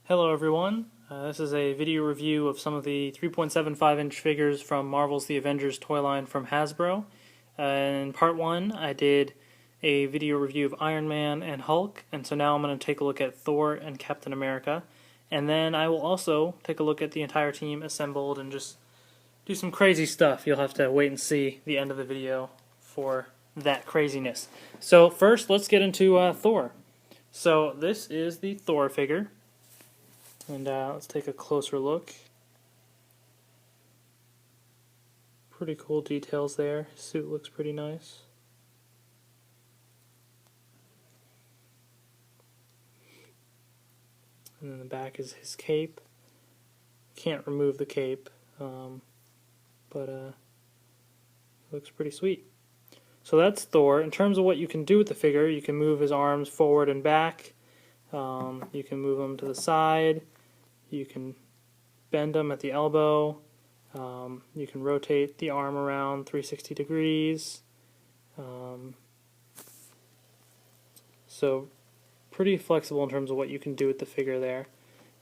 Hello everyone, this is a video review of some of the 3.75-inch figures from Marvel's The Avengers toy line from Hasbro. In part 1 I did a video review of Iron Man and Hulk, and so now I'm going to take a look at Thor and Captain America, and then I will also take a look at the entire team assembled and just do some crazy stuff. You'll have to wait and see the end of the video for that craziness. So first let's get into Thor. So this is the Thor figure. And let's take a closer look. Pretty cool details there. His suit looks pretty nice. And then the back is his cape. Can't remove the cape, but looks pretty sweet. So that's Thor. In terms of what you can do with the figure, you can move his arms forward and back. You can move them to the side. You can bend them at the elbow. You can rotate the arm around 360 degrees. So pretty flexible in terms of what you can do with the figure there.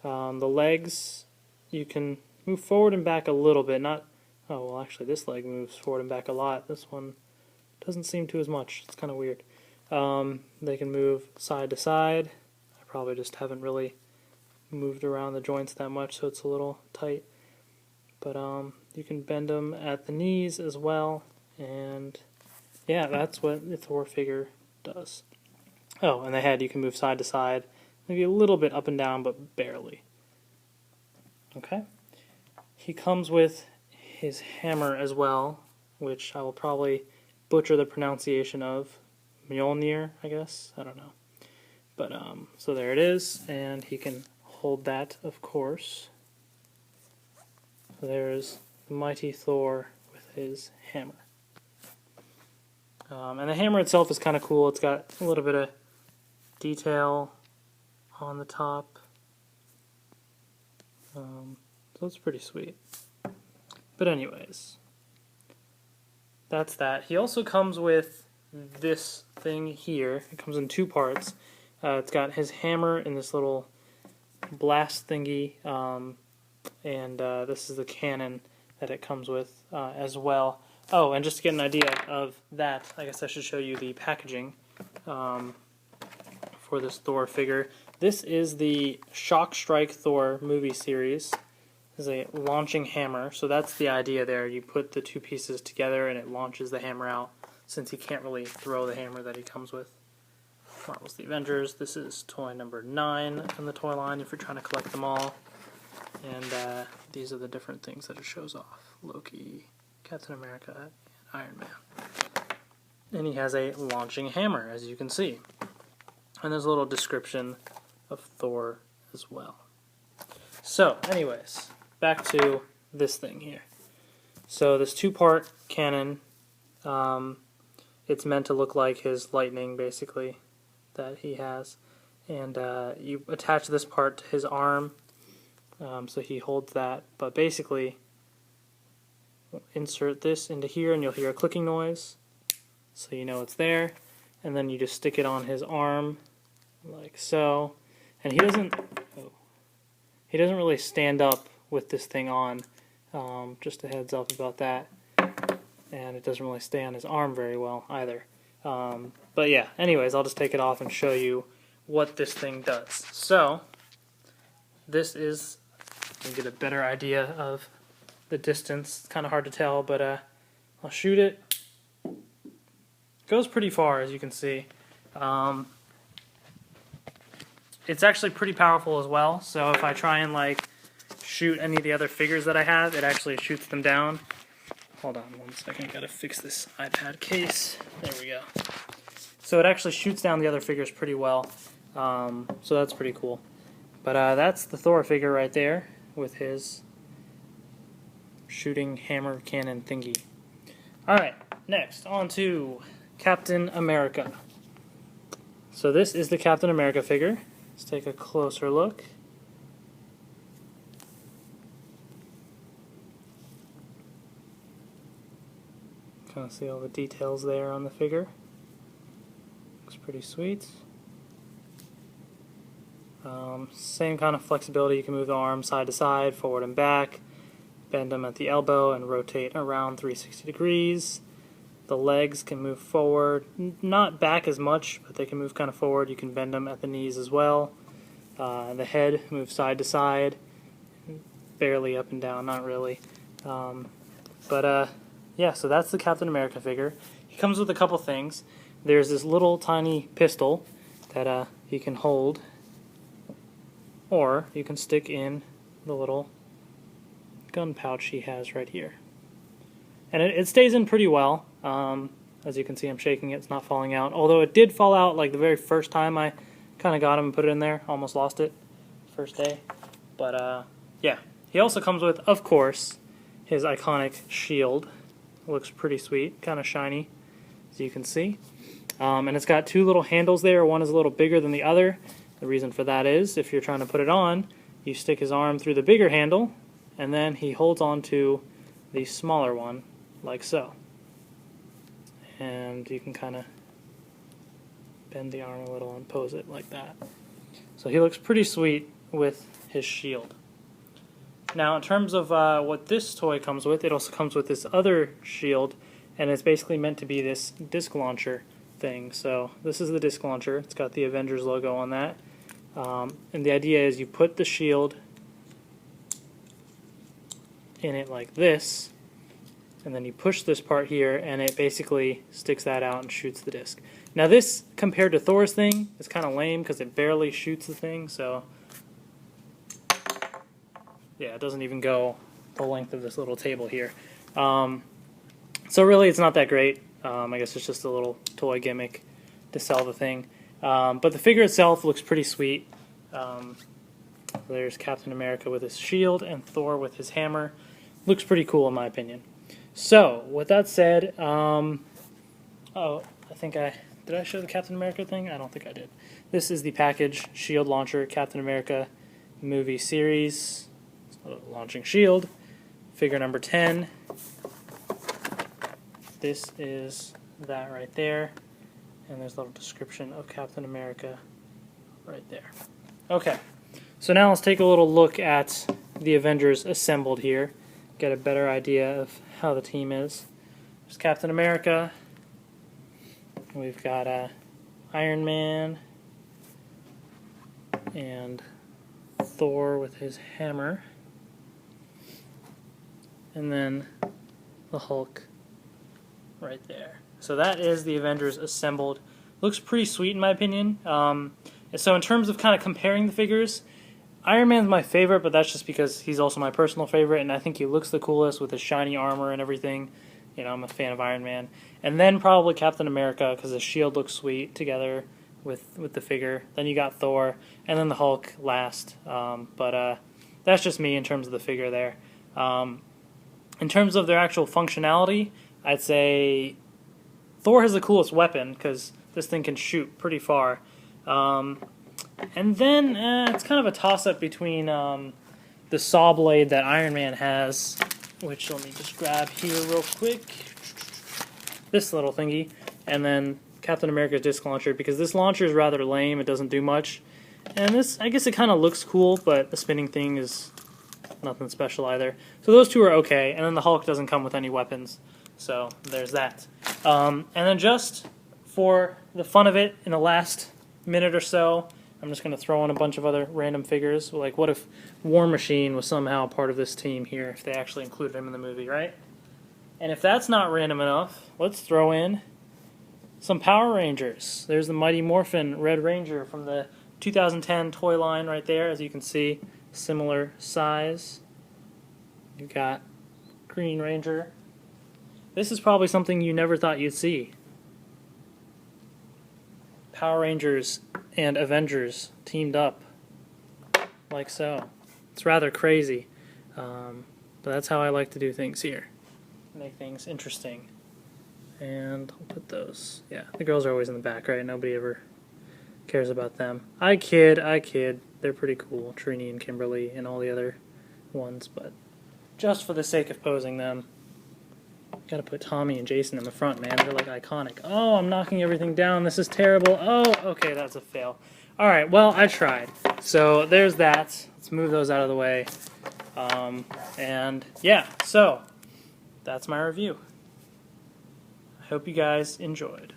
The legs, you can move forward and back a little bit. Not, oh well, actually this leg moves forward and back a lot. This one doesn't seem to as much. It's kind of weird. They can move side to side. I probably just haven't really moved around the joints that much, so it's a little tight. But you can bend them at the knees as well, and yeah, that's what the Thor figure does. Oh, and the head, you can move side to side, maybe a little bit up and down, but barely. Okay. He comes with his hammer as well, which I will probably butcher the pronunciation of. Mjolnir, I guess? I don't know. But, so there it is, and he can hold that, of course. So there's the mighty Thor with his hammer. And the hammer itself is kind of cool. It's got a little bit of detail on the top. So it's pretty sweet. But anyways, that's that. He also comes with this thing here. It comes in two parts. It's got his hammer in this little blast thingy, and this is the cannon that it comes with as well. Oh, and just to get an idea of that, I guess I should show you the packaging for this Thor figure. This is the Shock Strike Thor movie series. This is a launching hammer, so that's the idea there. You put the two pieces together and it launches the hammer out, since he can't really throw the hammer that he comes with. Marvel's The Avengers. This is toy number 9 in the toy line if you're trying to collect them all. And these are the different things that it shows off. Loki, Captain America, and Iron Man. And he has a launching hammer, as you can see. And there's a little description of Thor as well. So, anyways, back to this thing here. So this two-part cannon, it's meant to look like his lightning, basically, that he has, and you attach this part to his arm, so he holds that, but basically insert this into here and you'll hear a clicking noise, so you know it's there, and then you just stick it on his arm like so, and he doesn't really stand up with this thing on, just a heads up about that, and it doesn't really stay on his arm very well either. But yeah, anyways, I'll just take it off and show you what this thing does. So, this is, you get a better idea of the distance. It's kind of hard to tell, but I'll shoot it. It goes pretty far, as you can see. It's actually pretty powerful as well, so if I try and like shoot any of the other figures that I have, it actually shoots them down. Hold on one second, gotta fix this iPad case. There we go. So it actually shoots down the other figures pretty well, so that's pretty cool. But that's the Thor figure right there with his shooting hammer cannon thingy. Alright, next on to Captain America. So this is the Captain America figure. Let's take a closer look. Kind of see all the details there on the figure. Looks pretty sweet. Same kind of flexibility. You can move the arm side to side, forward and back, bend them at the elbow, and rotate around 360 degrees. The legs can move forward, not back as much, but they can move kind of forward. You can bend them at the knees as well. The head moves side to side, barely up and down, not really. Yeah, so that's the Captain America figure. He comes with a couple things. There's this little tiny pistol that he can hold, or you can stick in the little gun pouch he has right here. And it stays in pretty well. As you can see, I'm shaking it. It's not falling out. Although it did fall out like the very first time I kind of got him and put it in there. Almost lost it first day. But yeah. He also comes with, of course, his iconic shield. Looks pretty sweet. Kind of shiny, as you can see. And it's got two little handles there. One is a little bigger than the other. The reason for that is, if you're trying to put it on, you stick his arm through the bigger handle, and then he holds on to the smaller one, like so. And you can kind of bend the arm a little and pose it like that. So he looks pretty sweet with his shield. Now, in terms of what this toy comes with, it also comes with this other shield, and it's basically meant to be this disc launcher thing. So this is the disc launcher. It's got the Avengers logo on that. And the idea is you put the shield in it like this, and then you push this part here, and it basically sticks that out and shoots the disc. Now this, compared to Thor's thing, is kind of lame because it barely shoots the thing, so yeah, it doesn't even go the length of this little table here. So really it's not that great. I guess it's just a little toy gimmick to sell the thing. But the figure itself looks pretty sweet. There's Captain America with his shield and Thor with his hammer. Looks pretty cool in my opinion. So, with that said, oh, I think did I show the Captain America thing? I don't think I did. This is the package, Shield Launcher, Captain America movie series, launching shield, figure number 10. This is that right there, and there's a little description of Captain America right there. Okay, so now let's take a little look at the Avengers assembled here, get a better idea of how the team is. There's Captain America, we've got Iron Man, and Thor with his hammer, and then the Hulk right there. So that is the Avengers assembled. Looks pretty sweet in my opinion. So in terms of kind of comparing the figures, Iron Man's my favorite, but that's just because he's also my personal favorite, and I think he looks the coolest with his shiny armor and everything. You know, I'm a fan of Iron Man. And then probably Captain America, because his shield looks sweet together with the figure. Then you got Thor, and then the Hulk last. But that's just me in terms of the figure there. In terms of their actual functionality, I'd say Thor has the coolest weapon, because this thing can shoot pretty far. And then it's kind of a toss-up between the saw blade that Iron Man has, which let me just grab here real quick, this little thingy, and then Captain America's disc launcher, because this launcher is rather lame, it doesn't do much. And this, I guess it kind of looks cool, but the spinning thing is nothing special either. So those two are okay, and then the Hulk doesn't come with any weapons, so there's that. And then just for the fun of it, in the last minute or so, I'm just going to throw in a bunch of other random figures. Like, what if War Machine was somehow part of this team here, if they actually included him in the movie, right? And if that's not random enough, let's throw in some Power Rangers. There's the Mighty Morphin Red Ranger from the 2010 toy line right there, as you can see, similar size. You've got Green Ranger. This is probably something you never thought you'd see. Power Rangers and Avengers teamed up, like so. It's rather crazy, but that's how I like to do things here. Make things interesting. And I'll put those, yeah, the girls are always in the back, right? Nobody ever cares about them. I kid. They're pretty cool, Trini and Kimberly and all the other ones, but just for the sake of posing them, gotta put Tommy and Jason in the front, man. They're like iconic. Oh, I'm knocking everything down. This is terrible. Oh, okay, that's a fail. Alright, well, I tried. So there's that. Let's move those out of the way. And yeah, so that's my review. I hope you guys enjoyed.